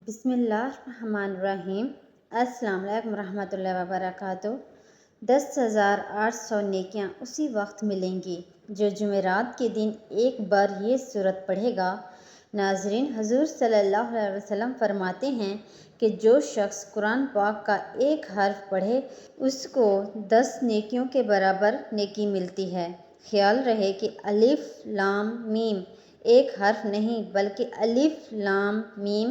بسم اللہ الرحمن الرحیم۔ السلام علیکم ورحمۃ اللہ وبرکاتہ۔ 10,800 نیکیاں اسی وقت ملیں گی جو جمعرات کے دن ایک بار یہ سورت پڑھے گا۔ ناظرین، حضور صلی اللہ علیہ وسلم فرماتے ہیں کہ جو شخص قرآن پاک کا ایک حرف پڑھے اس کو 10 نیکیوں کے برابر نیکی ملتی ہے۔ خیال رہے کہ الف لام میم ایک حرف نہیں بلکہ الف لام میم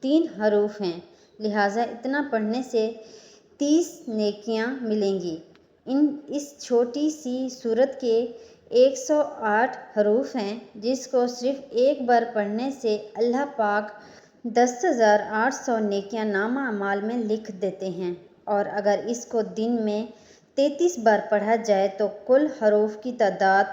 3 حروف ہیں، لہٰذا اتنا پڑھنے سے 30 نیکیاں ملیں گی۔ اس چھوٹی سی سورت کے 108 حروف ہیں جس کو صرف ایک بار پڑھنے سے اللہ پاک 10,800 نیکیاں نامہ اعمال میں لکھ دیتے ہیں، اور اگر اس کو دن میں 33 بار پڑھا جائے تو کل حروف کی تعداد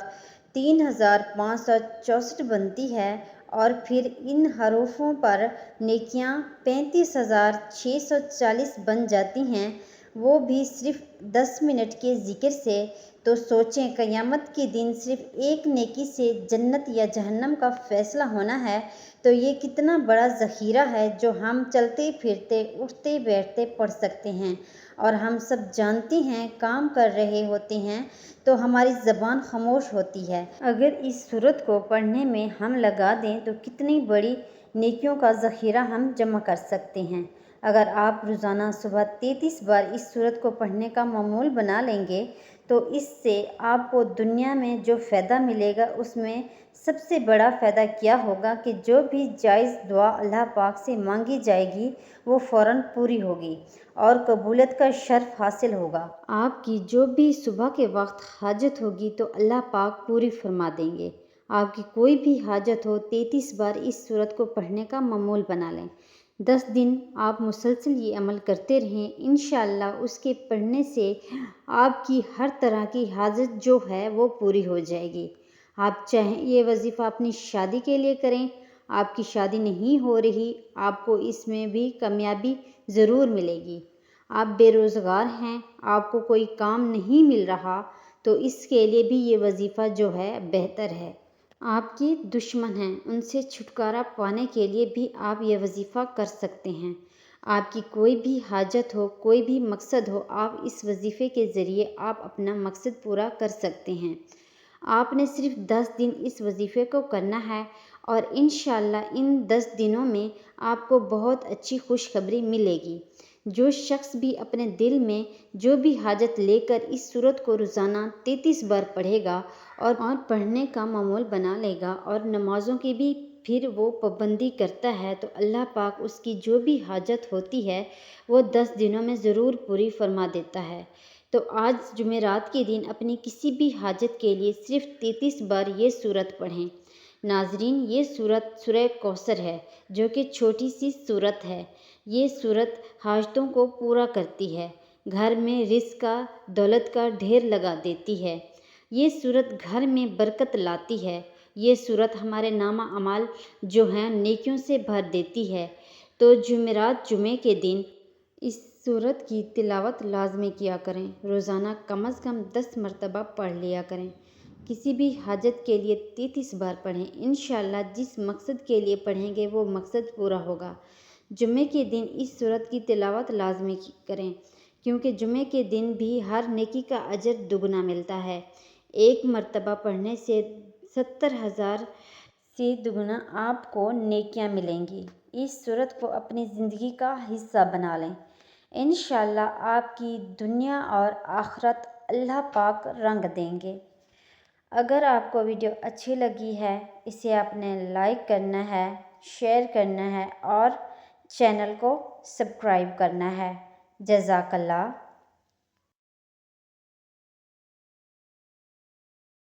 3,564 بنتی ہے، اور پھر ان حروفوں پر نیکیاں 35,640 بن جاتی ہیں، وہ بھی صرف 10 منٹ کے ذکر سے۔ تو سوچیں، قیامت کے دن صرف ایک نیکی سے جنت یا جہنم کا فیصلہ ہونا ہے، تو یہ کتنا بڑا ذخیرہ ہے جو ہم چلتے پھرتے اٹھتے بیٹھتے پڑھ سکتے ہیں، اور ہم سب جانتے ہیں کام کر رہے ہوتے ہیں تو ہماری زبان خاموش ہوتی ہے۔ اگر اس سورت کو پڑھنے میں ہم لگا دیں تو کتنی بڑی نیکیوں کا ذخیرہ ہم جمع کر سکتے ہیں۔ اگر آپ روزانہ صبح 33 بار اس سورت کو پڑھنے کا معمول بنا لیں گے تو اس سے آپ کو دنیا میں جو فائدہ ملے گا اس میں سب سے بڑا فائدہ کیا ہوگا کہ جو بھی جائز دعا اللہ پاک سے مانگی جائے گی وہ فوراً پوری ہوگی اور قبولیت کا شرف حاصل ہوگا۔ آپ کی جو بھی صبح کے وقت حاجت ہوگی تو اللہ پاک پوری فرما دیں گے۔ آپ کی کوئی بھی حاجت ہو، 33 بار اس سورت کو پڑھنے کا معمول بنا لیں۔ 10 دن آپ مسلسل یہ عمل کرتے رہیں، انشاءاللہ اس کے پڑھنے سے آپ کی ہر طرح کی حاجت جو ہے وہ پوری ہو جائے گی۔ آپ چاہیں یہ وظیفہ اپنی شادی کے لیے کریں، آپ کی شادی نہیں ہو رہی، آپ کو اس میں بھی کامیابی ضرور ملے گی۔ آپ بے روزگار ہیں، آپ کو کوئی کام نہیں مل رہا، تو اس کے لیے بھی یہ وظیفہ جو ہے بہتر ہے۔ آپ کے دشمن ہیں، ان سے چھٹکارا پانے کے لیے بھی آپ یہ وظیفہ کر سکتے ہیں۔ آپ کی کوئی بھی حاجت ہو، کوئی بھی مقصد ہو، آپ اس وظیفے کے ذریعے آپ اپنا مقصد پورا کر سکتے ہیں۔ آپ نے صرف 10 دن اس وظیفے کو کرنا ہے، اور انشاءاللہ ان 10 دنوں میں آپ کو بہت اچھی خوشخبری ملے گی۔ جو شخص بھی اپنے دل میں جو بھی حاجت لے کر اس سورت کو روزانہ 33 بار پڑھے گا اور پڑھنے کا معمول بنا لے گا اور نمازوں کی بھی پھر وہ پابندی کرتا ہے تو اللہ پاک اس کی جو بھی حاجت ہوتی ہے وہ 10 دنوں میں ضرور پوری فرما دیتا ہے۔ تو آج جمعرات کے دن اپنی کسی بھی حاجت کے لیے صرف 33 بار یہ سورت پڑھیں۔ ناظرین، یہ سورت سورہ کوثر ہے جو کہ چھوٹی سی سورت ہے۔ یہ سورت حاجتوں کو پورا کرتی ہے، گھر میں رزق کا، دولت کا ڈھیر لگا دیتی ہے۔ یہ سورت گھر میں برکت لاتی ہے۔ یہ سورت ہمارے نامہ اعمال جو ہیں نیکیوں سے بھر دیتی ہے۔ تو جمعرات جمعے کے دن اس سورت کی تلاوت لازمی کیا کریں، روزانہ کم از کم 10 مرتبہ پڑھ لیا کریں۔ کسی بھی حاجت کے لیے 33 بار پڑھیں، انشاءاللہ جس مقصد کے لیے پڑھیں گے وہ مقصد پورا ہوگا۔ جمعے کے دن اس سورت کی تلاوت لازمی کریں، کیونکہ جمعے کے دن بھی ہر نیکی کا اجر دگنا ملتا ہے۔ ایک مرتبہ پڑھنے سے 70,000 سے دگنا آپ کو نیکیاں ملیں گی۔ اس سورت کو اپنی زندگی کا حصہ بنا لیں، انشاءاللہ آپ کی دنیا اور آخرت اللہ پاک رنگ دیں گے۔ اگر آپ کو ویڈیو اچھی لگی ہے اسے آپ نے لائک کرنا ہے، شیئر کرنا ہے اور چینل کو سبسکرائب کرنا ہے۔ جزاک اللہ۔